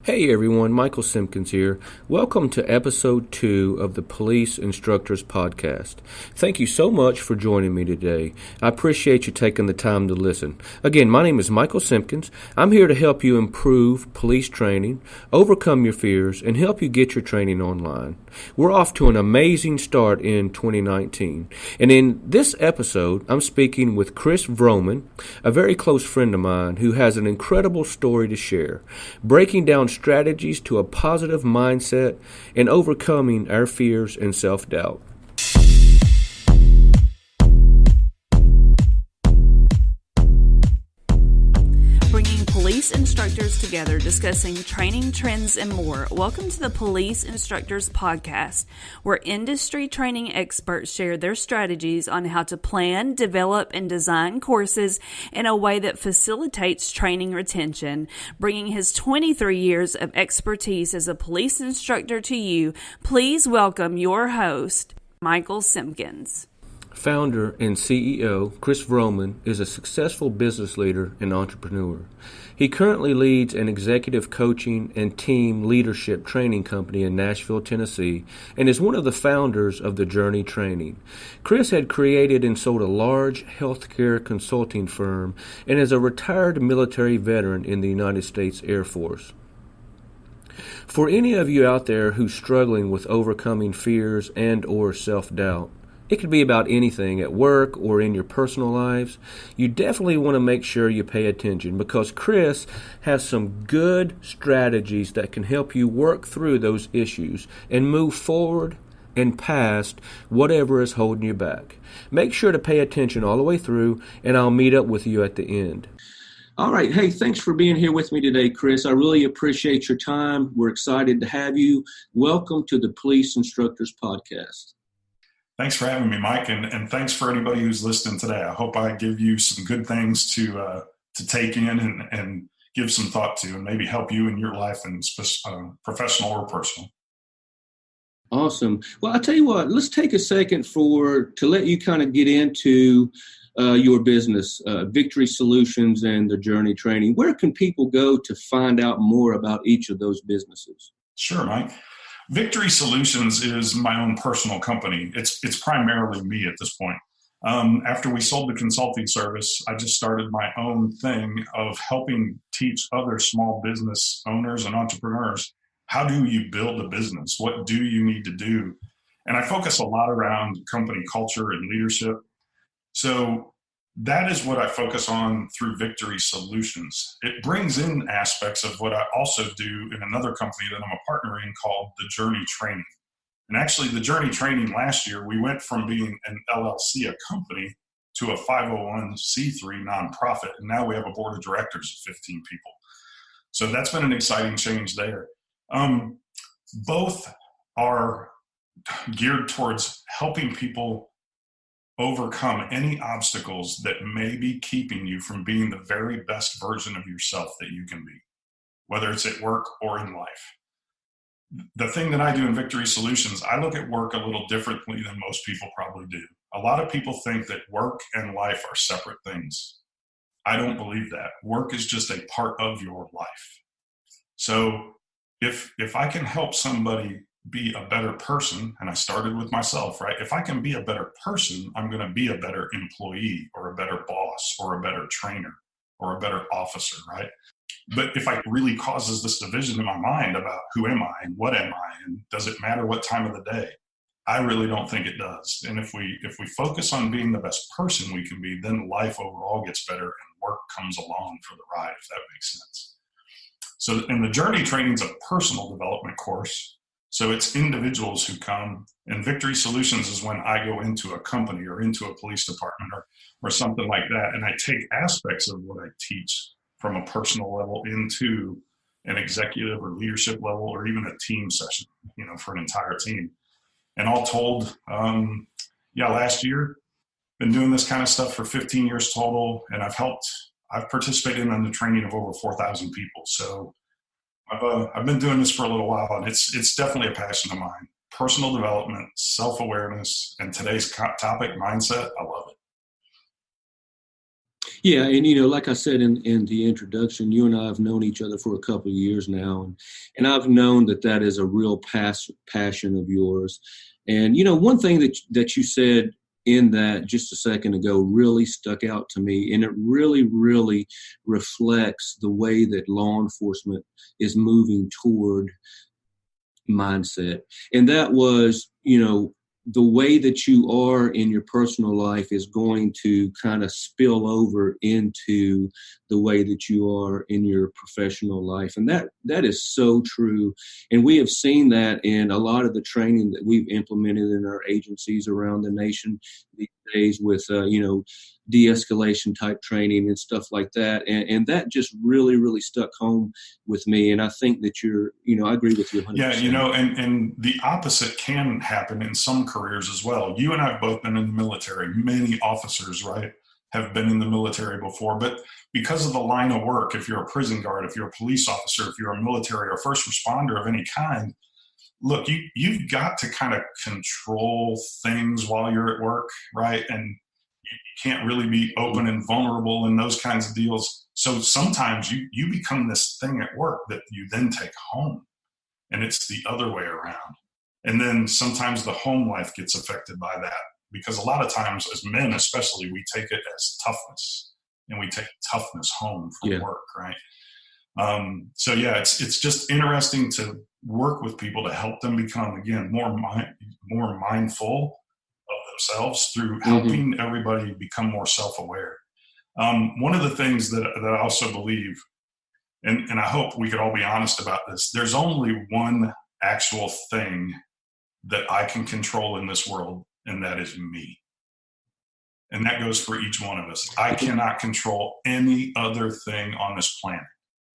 Hey everyone, Michael Simpkins here. Welcome to episode 2 of the Police Instructors Podcast. Thank you so much for joining me today. I appreciate you taking the time to listen. Again, my name is Michael Simpkins. I'm here to help you improve police training, overcome your fears, and help you get your training online. We're off to an amazing start in 2019. And in this episode, I'm speaking with Chris Vrooman, a very close friend of mine who has an incredible story to share, breaking down strategies to a positive mindset and overcoming our fears and self-doubt. Bringing police instructors together, discussing training trends and more. Welcome to the Police Instructors Podcast, where industry training experts share their strategies on how to plan, develop, and design courses in a way that facilitates training retention. Bringing his 23 years of expertise as a police instructor to you, please welcome your host, Michael Simpkins. Founder and CEO Chris Vrooman is a successful business leader and entrepreneur. He currently leads an executive coaching and team leadership training company in Nashville, Tennessee, and is one of the founders of the Journey Training. Chris had created and sold a large healthcare consulting firm and is a retired military veteran in the United States Air Force. For any of you out there who's struggling with overcoming fears and or self-doubt, it could be about anything at work or in your personal lives. You definitely want to make sure you pay attention because Chris has some good strategies that can help you work through those issues and move forward and past whatever is holding you back. Make sure to pay attention all the way through, and I'll meet up with you at the end. All right. Hey, thanks for being here with me today, Chris. I really appreciate your time. We're excited to have you. Welcome to the Police Instructors Podcast. Thanks for having me, Mike, and thanks for anybody who's listening today. I hope I give you some good things to take in and give some thought to, and maybe help you in your life, and professional or personal. Awesome. Well, I'll tell you what. Let's take a second to let you kind of get into your business, Victory Solutions and the Journey Training. Where can people go to find out more about each of those businesses? Sure, Mike. Victory Solutions is my own personal company. It's primarily me at this point. After we sold the consulting service, I just started my own thing of helping teach other small business owners and entrepreneurs, how do you build a business? What do you need to do? And I focus a lot around company culture and leadership. So that is what I focus on through Victory Solutions. It brings in aspects of what I also do in another company that I'm a partner in called the Journey Training. And actually the Journey Training last year, we went from being an LLC, a company, to a 501c3 nonprofit. And now we have a board of directors of 15 people. So that's been an exciting change there. Both are geared towards helping people overcome any obstacles that may be keeping you from being the very best version of yourself that you can be, whether it's at work or in life. The thing that I do in Victory Solutions, I look at work a little differently than most people probably do. A lot of people think that work and life are separate things. I don't believe that. Work is just a part of your life. So if I can help somebody be a better person, and I started with myself, right? If I can be a better person, I'm going to be a better employee or a better boss or a better trainer or a better officer, right? But if I really causes this division in my mind about who am I and what am I and does it matter what time of the day, I really don't think it does. And if we focus on being the best person we can be, then life overall gets better and work comes along for the ride, if that makes sense. So, and the Journey Training is a personal development course. So it's individuals who come, and Victory Solutions is when I go into a company or into a police department or something like that, and I take aspects of what I teach from a personal level into an executive or leadership level or even a team session, for an entire team. And all told, last year, been doing this kind of stuff for 15 years total, and I've participated in the training of over 4,000 people. So I've been doing this for a little while, and it's definitely a passion of mine. Personal development, self-awareness, and today's topic, mindset, I love it. Yeah, and like I said in the introduction, you and I have known each other for a couple of years now, and I've known that is a real passion of yours. And one thing that you said in that just a second ago really stuck out to me, and it really, really reflects the way that law enforcement is moving toward mindset. And that was, the way that you are in your personal life is going to kind of spill over into the way that you are in your professional life. And that is so true. And we have seen that in a lot of the training that we've implemented in our agencies around the nation these days with, de-escalation type training and stuff like that. And that just really, really stuck home with me. And I think that I agree with you 100%. Yeah, and the opposite can happen in some careers as well. You and I have both been in the military. Many officers, right, have been in the military before. But because of the line of work, if you're a prison guard, if you're a police officer, if you're a military or first responder of any kind, look, you've got to kind of control things while you're at work, right? And you can't really be open and vulnerable in those kinds of deals. So sometimes you become this thing at work that you then take home, and it's the other way around. And then sometimes the home life gets affected by that, because a lot of times as men especially, we take it as toughness, and we take toughness home from work, right? So yeah, it's just interesting to work with people to help them become, again, more mindful of themselves through helping everybody become more self-aware. One of the things that I also believe, and I hope we could all be honest about this, there's only one actual thing that I can control in this world, and that is me. And that goes for each one of us. I cannot control any other thing on this planet.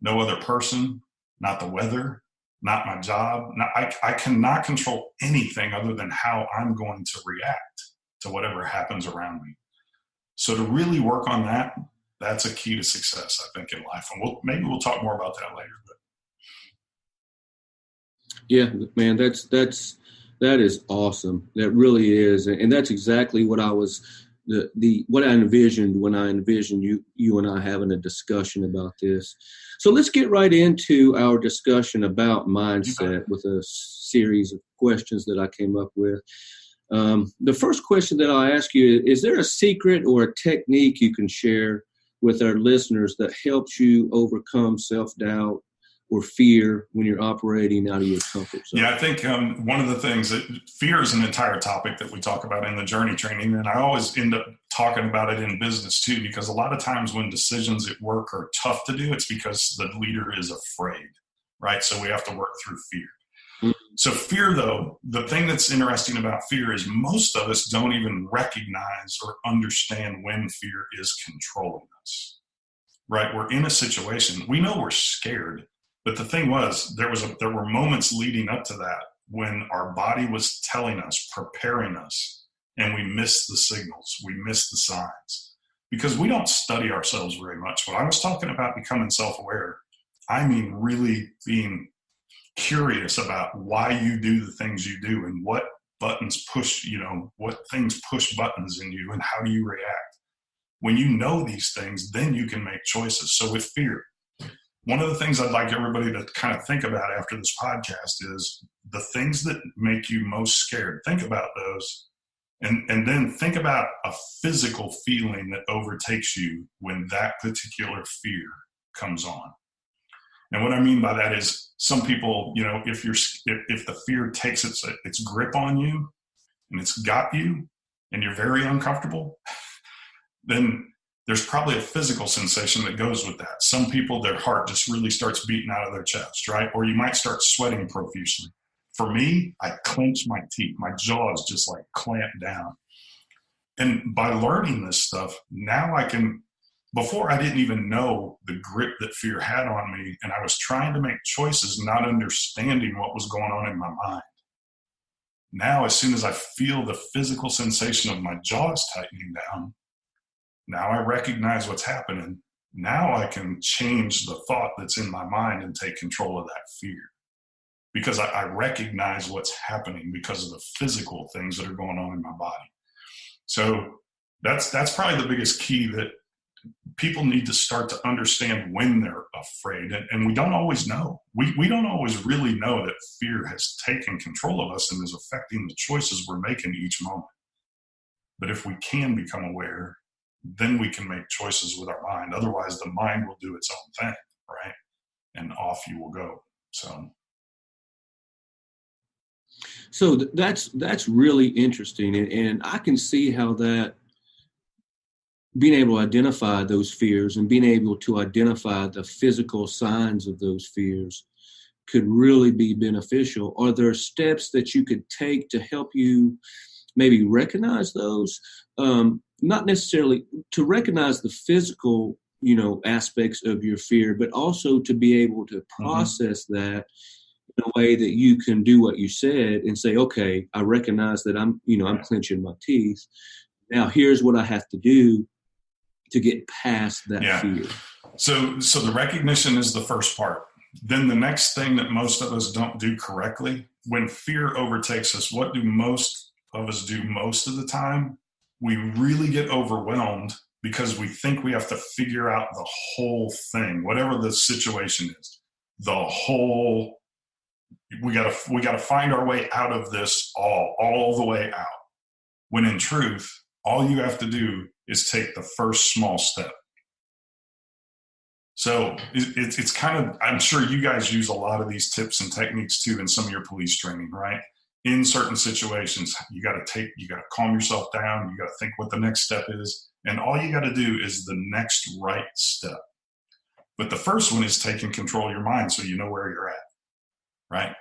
No other person, not the weather, not my job. I cannot control anything other than how I'm going to react to whatever happens around me. So to really work on that, that's a key to success, I think, in life. And maybe we'll talk more about that later. But yeah, man, that is awesome. That really is, and that's exactly what I was. What I envisioned when I envisioned you and I having a discussion about this. So let's get right into our discussion about mindset with a series of questions that I came up with. The first question that I'll ask you is there a secret or a technique you can share with our listeners that helps you overcome self-doubt or fear when you're operating out of your comfort zone? Yeah, I think one of the things that fear is an entire topic that we talk about in the journey training. And I always end up talking about it in business too, because a lot of times when decisions at work are tough to do, it's because the leader is afraid, right? So we have to work through fear. So fear, though, the thing that's interesting about fear is most of us don't even recognize or understand when fear is controlling us, right? We're in a situation, we know we're scared. But the thing was, there were moments leading up to that when our body was telling us, preparing us, and we missed the signals, we missed the signs, because we don't study ourselves very much. When I was talking about becoming self-aware, I mean really being curious about why you do the things you do and what buttons push, what things push buttons in you and how do you react. When you know these things, then you can make choices. So with fear, one of the things I'd like everybody to kind of think about after this podcast is the things that make you most scared. Think about those. And then think about a physical feeling that overtakes you when that particular fear comes on. And what I mean by that is some people, if the fear takes its grip on you and it's got you and you're very uncomfortable, then there's probably a physical sensation that goes with that. Some people, their heart just really starts beating out of their chest, right? Or you might start sweating profusely. For me, I clench my teeth. My jaws just like clamp down. And by learning this stuff, now I can, before I didn't even know the grip that fear had on me, and I was trying to make choices, not understanding what was going on in my mind. Now, as soon as I feel the physical sensation of my jaws tightening down, now I recognize what's happening. Now I can change the thought that's in my mind and take control of that fear, because I recognize what's happening because of the physical things that are going on in my body. So that's probably the biggest key that people need to start to understand when they're afraid. And we don't always know. We don't always really know that fear has taken control of us and is affecting the choices we're making each moment. But if we can become aware, then we can make choices with our mind. Otherwise, the mind will do its own thing, right? And off you will go. So that's really interesting. And I can see how that, being able to identify those fears and being able to identify the physical signs of those fears could really be beneficial. Are there steps that you could take to help you maybe recognize those? Not necessarily to recognize the physical, aspects of your fear, but also to be able to process that in a way that you can do what you said and say, okay, I recognize that I'm clenching my teeth. Now here's what I have to do to get past that fear. So the recognition is the first part. Then the next thing that most of us don't do correctly, when fear overtakes us, what do most of us do most of the time? We really get overwhelmed because we think we have to figure out the whole thing, whatever the situation is. We gotta find our way out of this all the way out. When in truth, all you have to do is take the first small step. So it's kind of, I'm sure you guys use a lot of these tips and techniques too in some of your police training, right? In certain situations, you got to calm yourself down. You got to think what the next step is. And all you got to do is the next right step. But the first one is taking control of your mind so you know where you're at, right?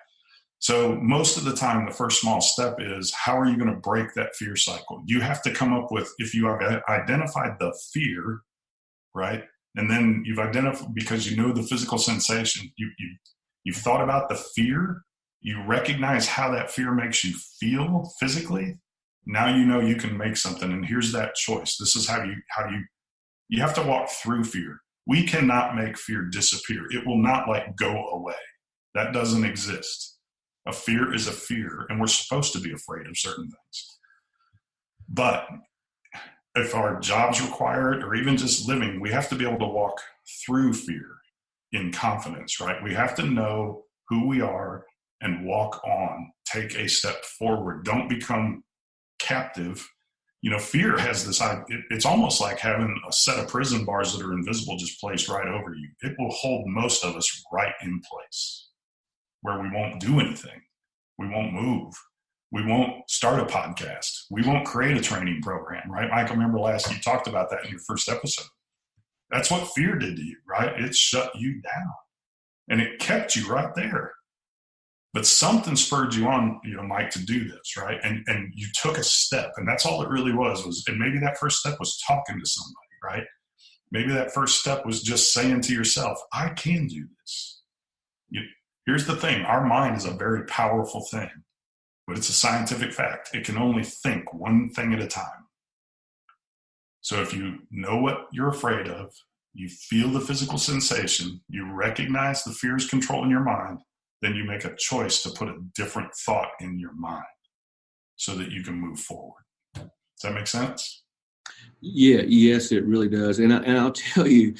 So most of the time, the first small step is, how are you going to break that fear cycle? You have to come up with, if you have identified the fear, right? And then you've identified, because you know the physical sensation, you've thought about the fear, you recognize how that fear makes you feel physically. Now you know you can make something, and here's that choice. This is how you have to walk through fear. We cannot make fear disappear. It will not go away. That doesn't exist. A fear is a fear, and we're supposed to be afraid of certain things. But if our jobs require it, or even just living, we have to be able to walk through fear in confidence, right? We have to know who we are and walk on, take a step forward. Don't become captive. Fear has this, it's almost like having a set of prison bars that are invisible just placed right over you. It will hold most of us right in place, where we won't do anything. We won't move. We won't start a podcast. We won't create a training program, right? Mike, I remember you talked about that in your first episode. That's what fear did to you, right? It shut you down and it kept you right there. But something spurred you on, Mike, to do this, right? And you took a step, and that's all it really was, and maybe that first step was talking to somebody, right? Maybe that first step was just saying to yourself, I can do this. Here's the thing. Our mind is a very powerful thing, but it's a scientific fact. It can only think one thing at a time. So if you know what you're afraid of, you feel the physical sensation, you recognize the fears controlling your mind, then you make a choice to put a different thought in your mind so that you can move forward. Does that make sense? Yeah, yes, it really does. And I'll tell you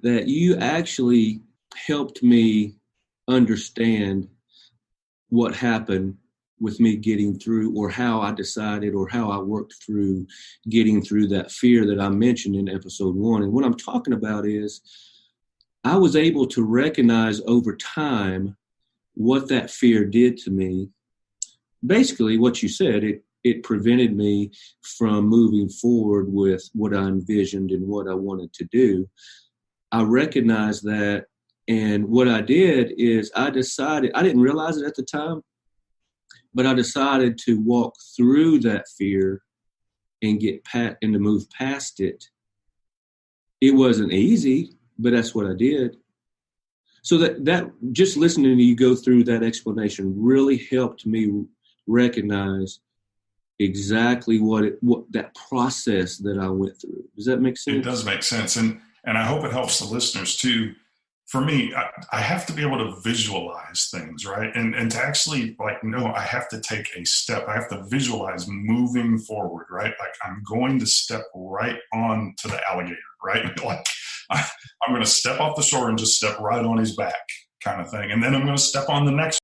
that you actually helped me understand what happened with me getting through, or how I decided, or how I worked through getting through that fear that I mentioned in episode 1. And what I'm talking about is I was able to recognize over time what that fear did to me. Basically, what you said, it prevented me from moving forward with what I envisioned and what I wanted to do. I recognized that. And what I did is I decided, I didn't realize it at the time, but I decided to walk through that fear and to move past it. It wasn't easy, but that's what I did. So that just listening to you go through that explanation really helped me recognize exactly what that process that I went through. Does that make sense? It does make sense. And I hope it helps the listeners too. for me, I have to be able to visualize things, right? And to actually no, I have to take a step. I have to visualize moving forward, right? Like I'm going to step right on to the alligator, right? Like I'm going to step off the shore and just step right on his back kind of thing. And then I'm going to step on the next